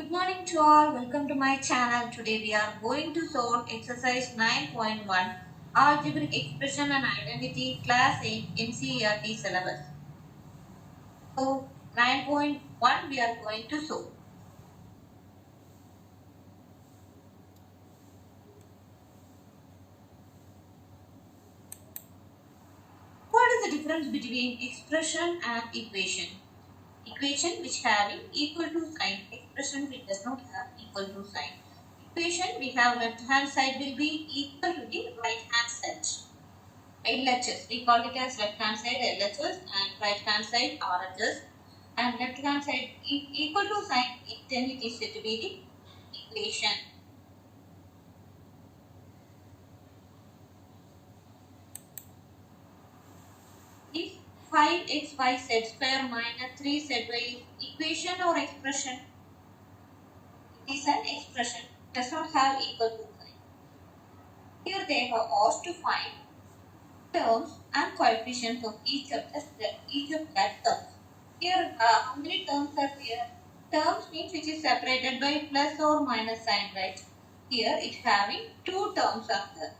Good morning to all. Welcome to my channel. Today we are going to solve exercise 9.1 Algebraic Expression and Identity Class 8 NCERT syllabus. So 9.1 we are going to solve. What is the difference between expression and equation? Equation which having equal to sign, expression which does not have equal to sign. Equation we have left hand side will be equal to the right hand side. LHS, we call it as left hand side LHS and right hand side RHS, and left hand side equal to sign, then it is said to be the equation. If 5xy square minus 3zy is equation or expression, it is an expression, does not have equal to sign. Here they have asked to find terms and coefficients of each of that terms. Here, how many terms are here? Terms means which is separated by plus or minus sign, right? Here it having two terms are there.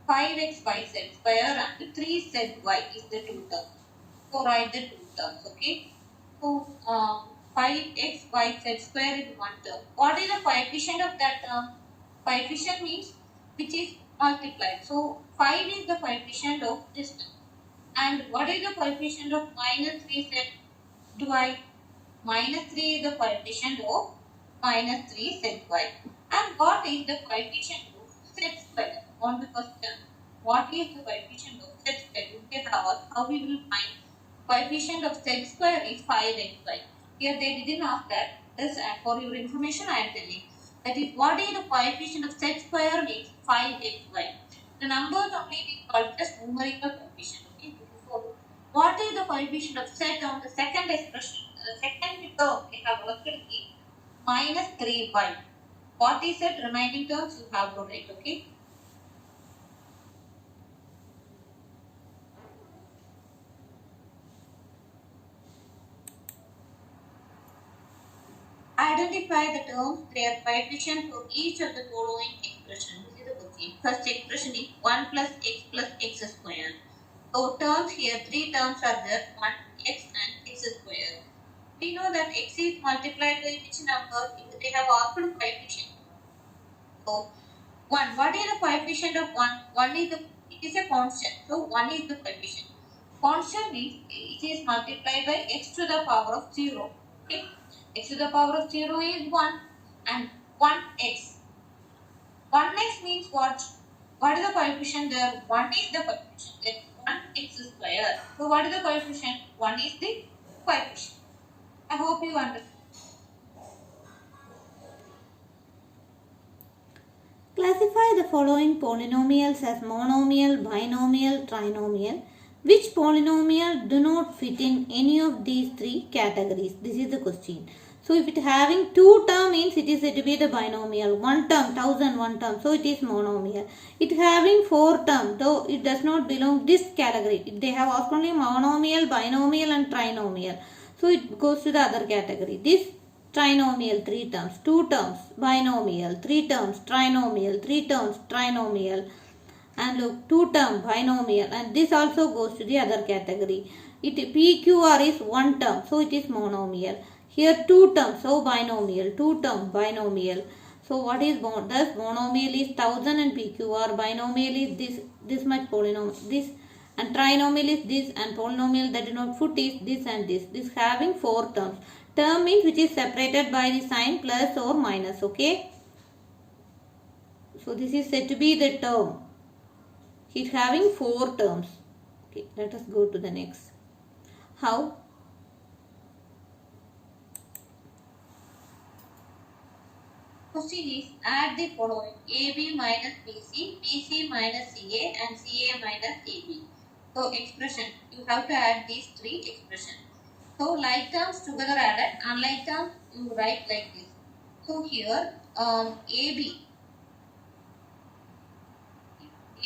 5xy square and 3zy is the two terms. So write the two terms, okay? So 5xy square is one term. What is the coefficient of that term? Coefficient means which is multiplied. So 5 is the coefficient of this term. And what is the coefficient of minus 3zy? Minus 3 is the coefficient of minus 3zy. And what is the coefficient of z square? On the question, what is the coefficient of z square? You can ask how we will find coefficient of z square is 5xy. Here they didn't ask that. This for your information I am telling. That is, what is the coefficient of z square means 5xy. The numbers only we call it as numerical coefficient. Okay. So, what is the coefficient of z on the second expression? The second term we have worked is minus 3y. What is that remaining terms you have to write, okay? Identify the terms, their coefficient for each of the following expressions. This is the question. First expression is 1 plus x square. So terms here, three terms are there, 1x and x square. We know that x is multiplied by which number? They have asked coefficient. So 1. What is the coefficient of 1? 1 is it is a constant. So 1 is the coefficient. Constant means it is multiplied by x to the power of 0. Okay? X to the power of 0 is 1 and 1x. 1x means what? What is the coefficient there? 1 is the coefficient. Then 1x square. So what is the coefficient? 1 is the coefficient. I hope you understand. Classify the following polynomials as monomial, binomial, trinomial. Which polynomial do not fit in any of these three categories? This is the question. So if it having two term means it is said to be the binomial. One term, 1 term. So it is monomial. It having four term, though it does not belong this category. They have asked only monomial, binomial and trinomial. So it goes to the other category. This trinomial, 3 terms, 2 terms, binomial, 3 terms, trinomial, 3 terms, trinomial, and look, 2 term, binomial, and this also goes to the other category. PQR is 1 term, so it is monomial. Here 2 terms, so binomial, 2 term, binomial. So what is thus monomial is 1000 and PQR, binomial is this much polynomial, this, and trinomial is this, and polynomial that do not fit is this and this. This having 4 terms. Term means which is separated by the sign plus or minus, okay? So this is said to be the term. It's having 4 terms. Okay, let us go to the next. How? Question is, add the following: AB minus BC, BC minus CA and CA minus AB. So expression, you have to add these three expressions. So like terms together added, unlike terms you write like this. So here AB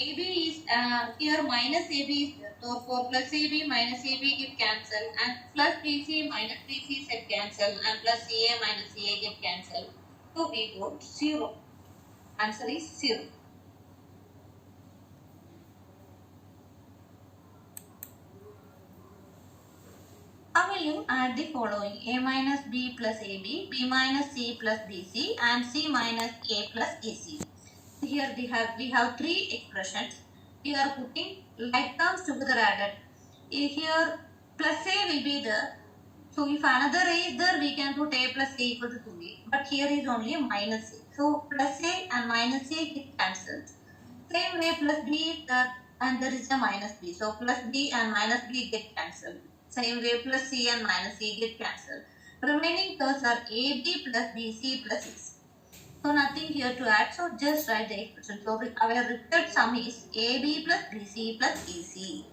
is here minus AB is there. So for plus AB minus AB get cancel, and plus BC minus BC set cancel, and plus CA minus CA get cancel. So we got 0. Answer is 0. How will you add the following? A minus B plus AB, B minus C plus BC, and C minus A plus AC. Here we have three expressions. We are putting like terms together added. Here plus A will be there. So if another A is there, we can put A plus A equal to 2A. But here is only minus A. So plus A and minus A get cancelled. Same way plus B is there and there is a minus B. So plus B and minus B get cancelled. Same way plus C and minus C get cancelled. Remaining terms are AB plus BC plus AC. So nothing here to add. So just write the expression. So our required sum is AB plus BC plus AC.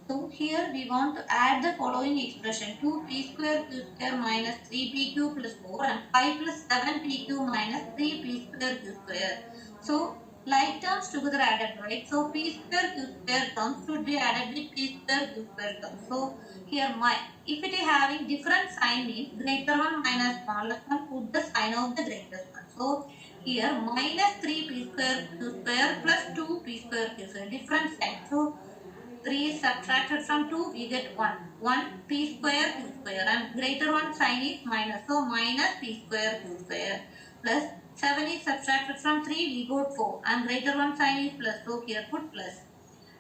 So here we want to add the following expression: 2p square q square minus 3pq plus 4 and 5 plus 7pq minus 3p square q square. So like terms together added, right? So p square q square terms should be added with p square q square terms. So here if it is having different sign means greater one minus smallest one, put the sign of the greatest one. So here minus 3p square q square plus 2p square q square, different sign. So 3 is subtracted from 2, we get 1. 1 p square q square and greater one sign is minus. So minus p square q square plus 7 is subtracted from 3, we got 4 and greater one sign is plus. So here put plus.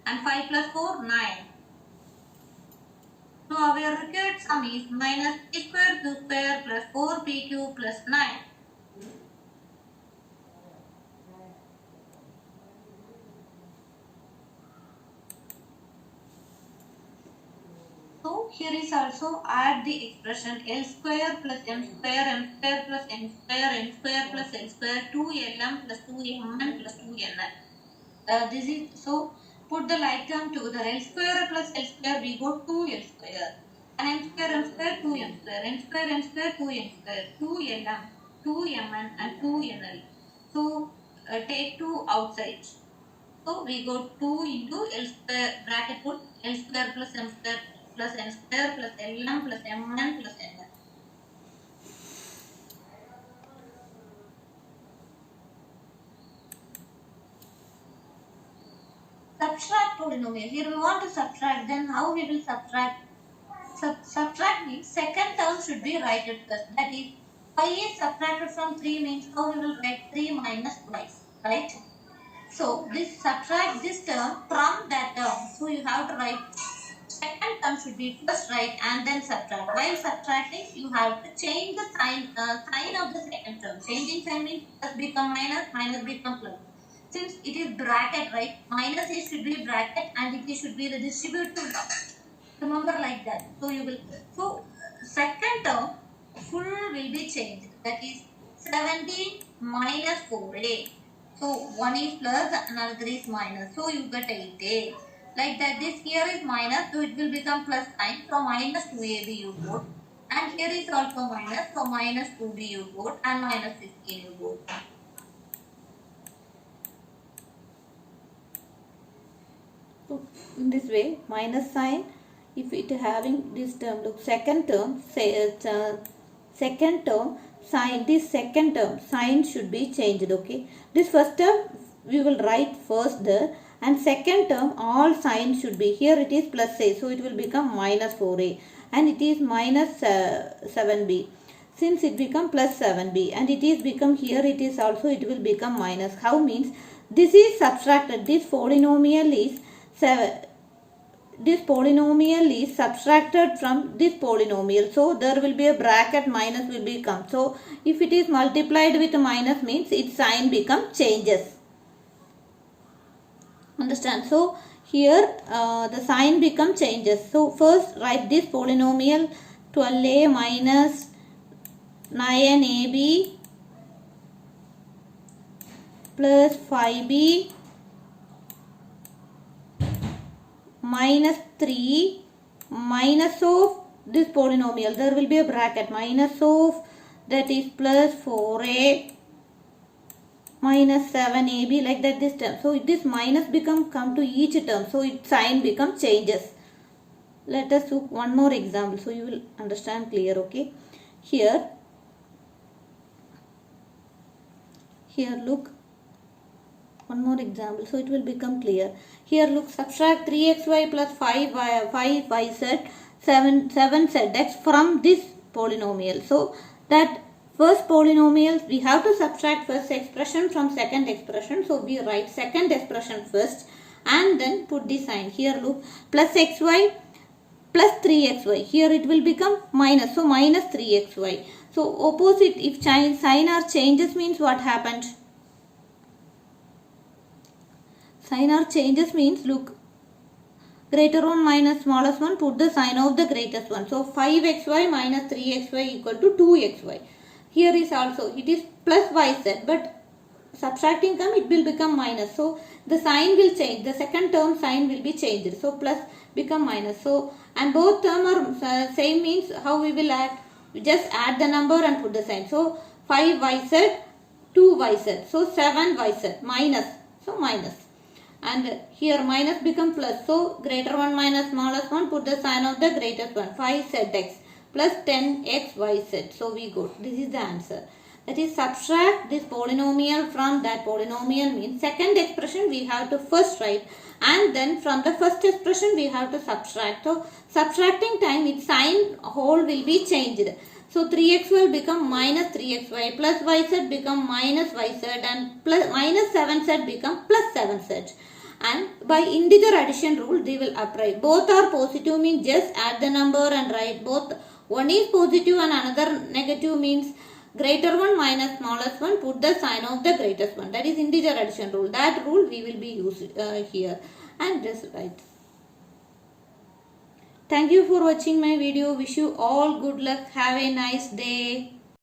And 5 plus 4, 9. So our required sum is minus p square q square plus 4pq plus 9. So here is also add the expression L square plus M square plus N square plus L square 2LM plus 2MN plus 2NN. This is so put the like term together. L square plus L square we got 2L square and M square 2M square N square 2M square 2LM 2MN and 2NL. So take 2 outside. So we got 2 into L square bracket put L square plus M square plus N square plus LM plus MN plus NN. Subtract polynomial. Here we want to subtract. Then how we will subtract? Subtract means second term should be written first. That is 5 is subtracted from 3 means how we will write 3 minus twice. Right? So this subtract this term from that term. So you have to write second term should be first right and then subtract. While subtracting, you have to change the sign of the second term. Changing sign means plus become minus, minus become plus. Since it is bracket, right? Minus it should be bracket and it should be the distributive term. Remember like that. So you will. So second term full will be changed. That is 17 minus 4a. So one is plus, another is minus. So you get 8a. Like that, this here is minus, so it will become plus sign. So minus 2ab you got. And here is also minus, so minus 2b you got and minus 16 you got. So in this way, minus sign, if it having this term, look, second term, second term, sign, this second term, sign should be changed, okay. This first term, we will write first there. And second term all signs should be, here it is plus a, so it will become minus 4a and it is minus 7b. Since it become plus 7b and it is become here it is also it will become minus. How means this is subtracted, this polynomial is subtracted from this polynomial. So there will be a bracket minus will become. So if it is multiplied with minus means its sign become changes. Understand? So here the sign become changes. So first write this polynomial 12a minus 9ab plus 5b minus 3 minus of this polynomial. There will be a bracket minus of that is plus 4a minus 7ab, like that this term. So this minus come to each term. So its sign become changes. let us look one more example so you will understand clear. Okay, here look one more example so it will become clear. Here look, subtract 3xy plus 5yz 7zx from this polynomial. So that first polynomial we have to subtract first expression from second expression. So we write second expression first and then put the sign. Here look, plus xy plus 3xy. Here it will become minus. So minus 3xy. So opposite, if sign or changes means what happened? Sign or changes means, look, greater one minus smallest one, put the sign of the greatest one. So 5xy minus 3xy equal to 2xy. Here is also, it is plus yz, but subtracting term it will become minus. So the sign will change. The second term sign will be changed. So plus become minus. So and both term are same means how we will add? We just add the number and put the sign. So 5yz, 2yz. So 7yz minus. So minus. And here minus become plus. So greater one minus smallest one, put the sign of the greatest one. 5zx plus 10xyz. So we got. This is the answer. That is, subtract this polynomial from that polynomial means second expression we have to first write and then from the first expression we have to subtract. So subtracting time its sign whole will be changed. So 3x will become minus 3xy plus yz become minus yz and plus minus 7z become plus 7z. And by integer addition rule they will apply. Both are positive means just add the number and write both. One is positive and another negative means greater one minus smallest one, put the sign of the greatest one. That is integer addition rule. That rule we will be used here and just write. Thank you for watching my video. Wish you all good luck. Have a nice day.